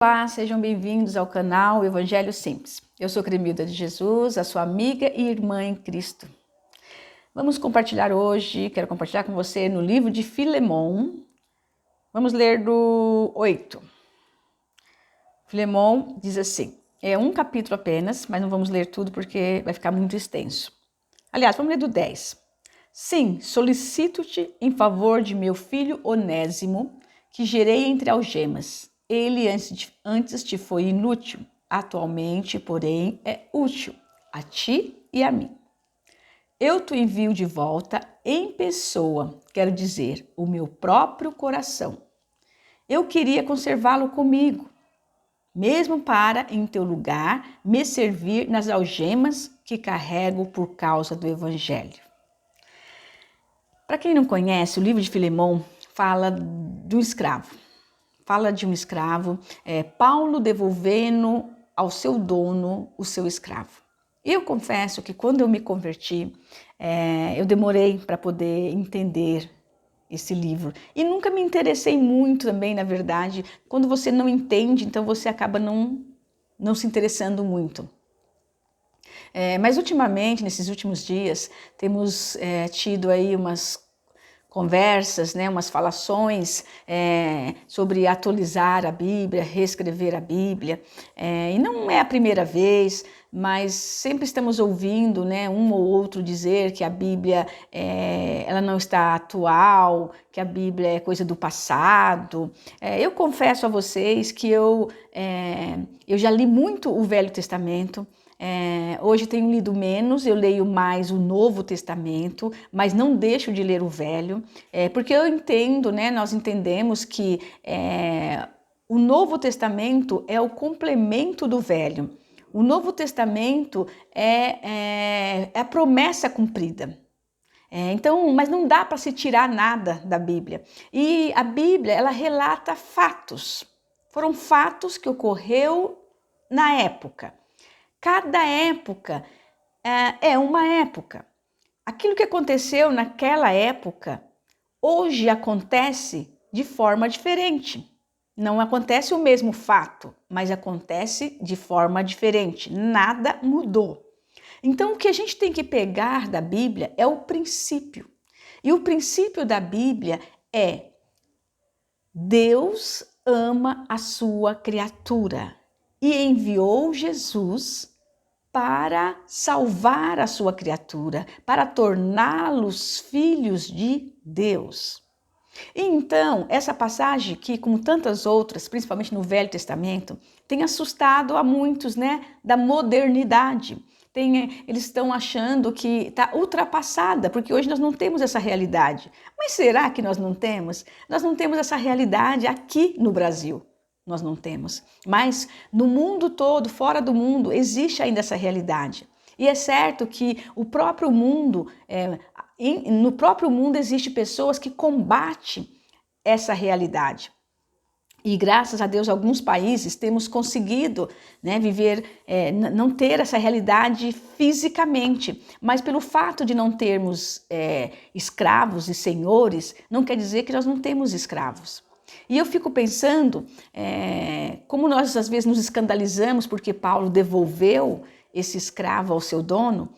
Olá, sejam bem-vindos ao canal Evangelho Simples. Eu sou Cremilda de Jesus, a sua amiga e irmã em Cristo. Vamos compartilhar hoje, quero compartilhar com você no livro de Filemon. Vamos ler do 8. Filemon diz assim, é um capítulo apenas, mas não vamos ler tudo porque vai ficar muito extenso. Aliás, vamos ler do 10. Sim, solicito-te em favor de meu filho Onésimo, que gerei entre algemas. Ele antes te foi inútil, atualmente, porém, é útil a ti e a mim. Eu te envio de volta em pessoa, quero dizer, o meu próprio coração. Eu queria conservá-lo comigo, mesmo para, em teu lugar, me servir nas algemas que carrego por causa do Evangelho. Para quem não conhece, o livro de Filemon fala de um escravo. Fala de um escravo, Paulo devolvendo ao seu dono o seu escravo. Eu confesso que quando eu me converti, eu demorei para poder entender esse livro. E nunca me interessei muito também, na verdade. Quando você não entende, então você acaba não se interessando muito. Mas ultimamente, nesses últimos dias, temos tido aí umas conversas, umas falações sobre atualizar a Bíblia, reescrever a Bíblia. E não é a primeira vez, mas sempre estamos ouvindo um ou outro dizer que a Bíblia ela não está atual, que a Bíblia é coisa do passado. Eu confesso a vocês que eu já li muito o Velho Testamento. Hoje tenho lido menos, eu leio mais o Novo Testamento, mas não deixo de ler o Velho, porque eu entendo, nós entendemos que o Novo Testamento é o complemento do Velho. O Novo Testamento é a promessa cumprida. Então, mas não dá para se tirar nada da Bíblia. E a Bíblia, ela relata fatos. Foram fatos que ocorreu na época. Cada época é uma época. Aquilo que aconteceu naquela época, hoje acontece de forma diferente. Não acontece o mesmo fato, mas acontece de forma diferente. Nada mudou. Então, o que a gente tem que pegar da Bíblia é o princípio. E o princípio da Bíblia é: Deus ama a sua criatura e enviou Jesus para salvar a sua criatura, para torná-los filhos de Deus. E então, essa passagem que, como tantas outras, principalmente no Velho Testamento, tem assustado a muitos, da modernidade. Eles estão achando que está ultrapassada, porque hoje nós não temos essa realidade. Mas será que nós não temos? Nós não temos essa realidade aqui no Brasil. Nós não temos. Mas no mundo todo, fora do mundo, existe ainda essa realidade. E é certo que o próprio mundo, no próprio mundo existe pessoas que combatem essa realidade. E graças a Deus, alguns países temos conseguido viver, não ter essa realidade fisicamente, mas pelo fato de não termos escravos e senhores, não quer dizer que nós não temos escravos. E eu fico pensando como nós às vezes nos escandalizamos porque Paulo devolveu esse escravo ao seu dono.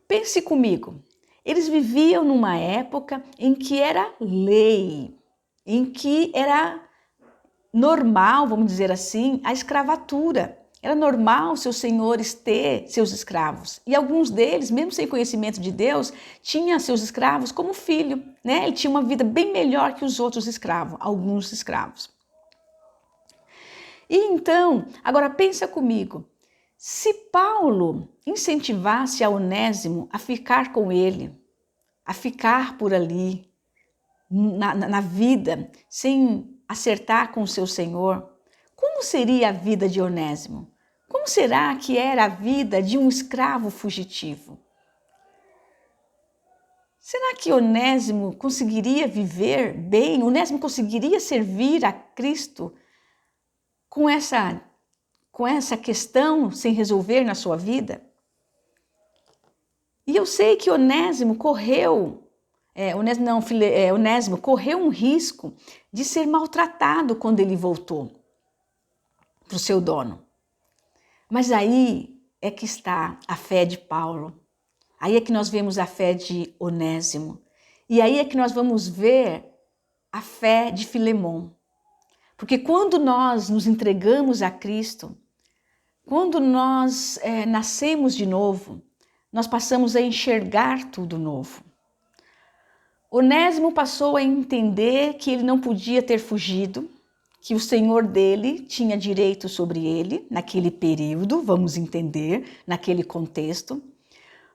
Pense comigo, eles viviam numa época em que era lei, em que era normal, vamos dizer assim, a escravatura. Era normal seus senhores ter seus escravos. E alguns deles, mesmo sem conhecimento de Deus, tinham seus escravos como filho. Ele tinha uma vida bem melhor que os outros escravos, alguns escravos. E então, agora pensa comigo, se Paulo incentivasse a Onésimo a ficar com ele, a ficar por ali, na vida, sem acertar com o seu Senhor, como seria a vida de Onésimo? Como será que era a vida de um escravo fugitivo? Será que Onésimo conseguiria viver bem? Onésimo conseguiria servir a Cristo com essa questão sem resolver na sua vida? E eu sei que Onésimo correu um risco de ser maltratado quando ele voltou. para o seu dono. Mas aí é que está a fé de Paulo. Aí é que nós vemos a fé de Onésimo. E aí é que nós vamos ver a fé de Filemon. Porque quando nós nos entregamos a Cristo, quando nós nascemos de novo, nós passamos a enxergar tudo novo. Onésimo passou a entender que ele não podia ter fugido, que o Senhor dele tinha direito sobre ele, naquele período, vamos entender, naquele contexto.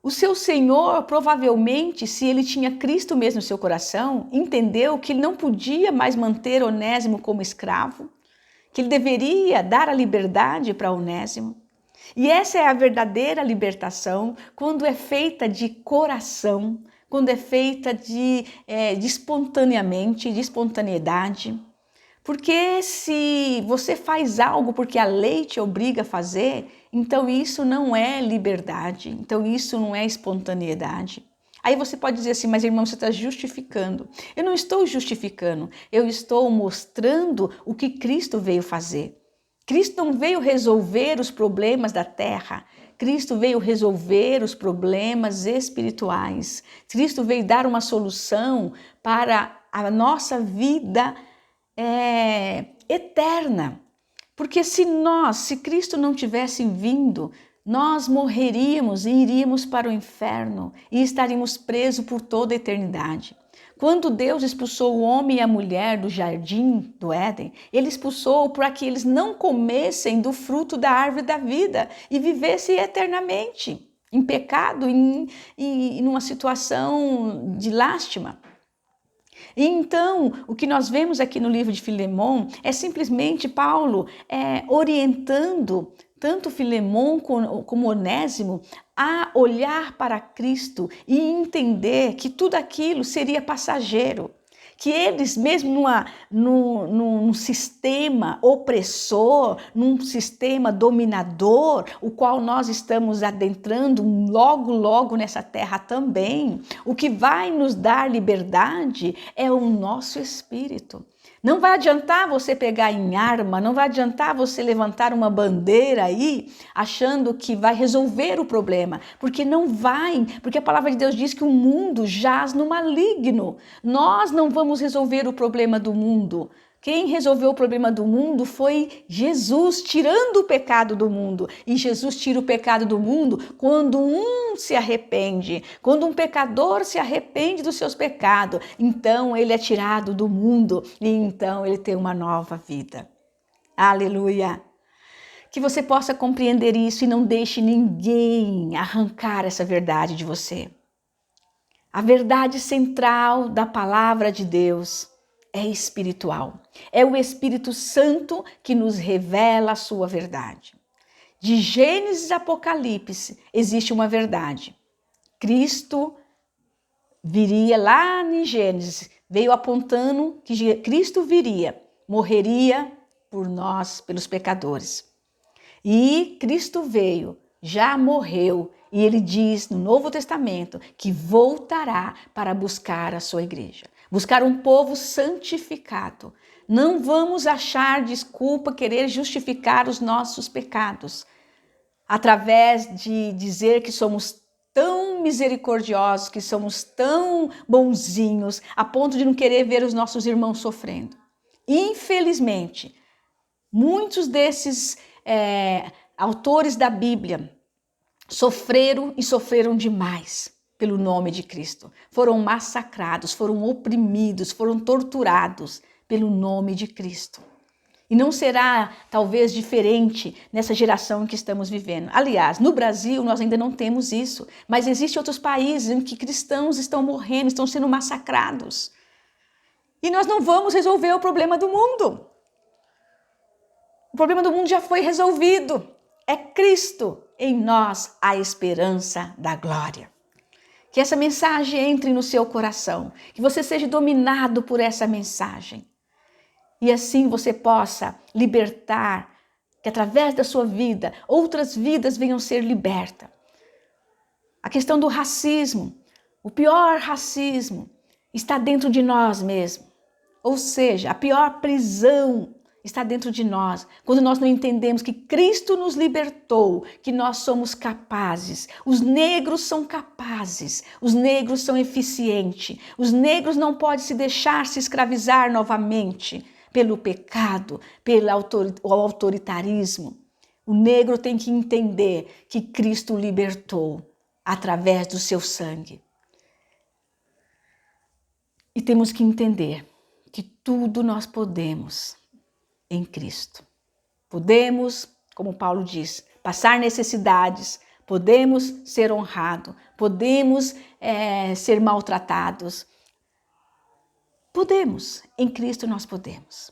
O seu Senhor, provavelmente, se ele tinha Cristo mesmo no seu coração, entendeu que ele não podia mais manter Onésimo como escravo, que ele deveria dar a liberdade para Onésimo. E essa é a verdadeira libertação, quando é feita de coração, quando é feita de espontaneamente, de espontaneidade. Porque se você faz algo porque a lei te obriga a fazer, então isso não é liberdade, então isso não é espontaneidade. Aí você pode dizer assim, mas irmão, você está justificando. Eu não estou justificando, eu estou mostrando o que Cristo veio fazer. Cristo não veio resolver os problemas da terra, Cristo veio resolver os problemas espirituais. Cristo veio dar uma solução para a nossa vida eterna. Porque se Cristo não tivesse vindo, nós morreríamos e iríamos para o inferno e estaríamos presos por toda a eternidade. Quando Deus expulsou o homem e a mulher do jardim do Éden, ele expulsou para que eles não comessem do fruto da árvore da vida e vivessem eternamente em pecado e numa situação de lástima. E então, o que nós vemos aqui no livro de Filemon é simplesmente Paulo orientando tanto Filemon como Onésimo a olhar para Cristo e entender que tudo aquilo seria passageiro. Que eles, mesmo num sistema opressor, num sistema dominador, o qual nós estamos adentrando logo nessa terra também, o que vai nos dar liberdade é o nosso espírito. Não vai adiantar você pegar em arma, não vai adiantar você levantar uma bandeira aí, achando que vai resolver o problema, porque não vai, porque a palavra de Deus diz que o mundo jaz no maligno. Nós não vamos resolver o problema do mundo. Quem resolveu o problema do mundo foi Jesus, tirando o pecado do mundo. E Jesus tira o pecado do mundo quando um se arrepende. Quando um pecador se arrepende dos seus pecados, então ele é tirado do mundo e então ele tem uma nova vida. Aleluia! Que você possa compreender isso e não deixe ninguém arrancar essa verdade de você. A verdade central da palavra de Deus é espiritual. É o Espírito Santo que nos revela a sua verdade. De Gênesis a Apocalipse existe uma verdade. Cristo viria lá em Gênesis, veio apontando que Cristo viria, morreria por nós, pelos pecadores. E Cristo veio, já morreu, e ele diz no Novo Testamento que voltará para buscar a sua igreja. Buscar um povo santificado. Não vamos achar desculpa, querer justificar os nossos pecados através de dizer que somos tão misericordiosos, que somos tão bonzinhos, a ponto de não querer ver os nossos irmãos sofrendo. Infelizmente, muitos desses autores da Bíblia sofreram e sofreram demais pelo nome de Cristo. Foram massacrados, foram oprimidos, foram torturados pelo nome de Cristo. E não será, talvez, diferente nessa geração em que estamos vivendo. Aliás, no Brasil nós ainda não temos isso, mas existem outros países em que cristãos estão morrendo, estão sendo massacrados. E nós não vamos resolver o problema do mundo. O problema do mundo já foi resolvido. É Cristo em nós a esperança da glória. Que essa mensagem entre no seu coração, que você seja dominado por essa mensagem. E assim você possa libertar, que através da sua vida, outras vidas venham ser libertas. A questão do racismo, o pior racismo, está dentro de nós mesmos. Ou seja, a pior prisão está dentro de nós. Quando nós não entendemos que Cristo nos libertou, que nós somos capazes. Os negros são capazes, os negros são eficientes, os negros não podem se deixar se escravizar novamente pelo pecado, pelo autoritarismo. O negro tem que entender que Cristo o libertou através do seu sangue. E temos que entender que tudo nós podemos em Cristo. Podemos, como Paulo diz, passar necessidades, podemos ser honrados, podemos ser maltratados. Podemos, em Cristo nós podemos.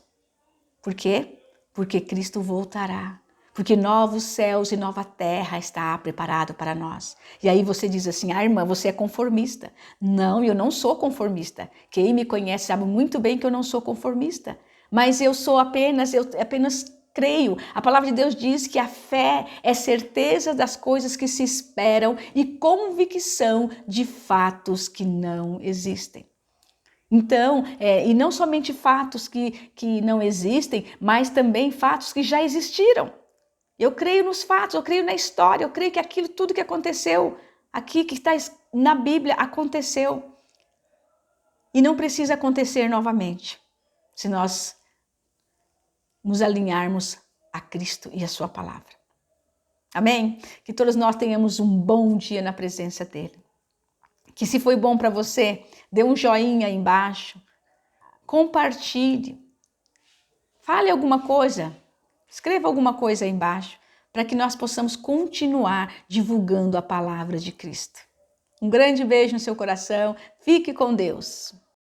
Por quê? Porque Cristo voltará. Porque novos céus e nova terra está preparado para nós. E aí você diz assim, irmã, você é conformista. Não, eu não sou conformista. Quem me conhece sabe muito bem que eu não sou conformista. Mas eu apenas creio. A palavra de Deus diz que a fé é certeza das coisas que se esperam e convicção de fatos que não existem. Então, e não somente fatos que não existem, mas também fatos que já existiram. Eu creio nos fatos, eu creio na história, eu creio que aquilo tudo que aconteceu aqui, que está na Bíblia, aconteceu. E não precisa acontecer novamente, se nós nos alinharmos a Cristo e a sua palavra. Amém? Que todos nós tenhamos um bom dia na presença dele. Que se foi bom para você, dê um joinha aí embaixo, compartilhe, fale alguma coisa. Escreva alguma coisa aí embaixo para que nós possamos continuar divulgando a palavra de Cristo. Um grande beijo no seu coração. Fique com Deus.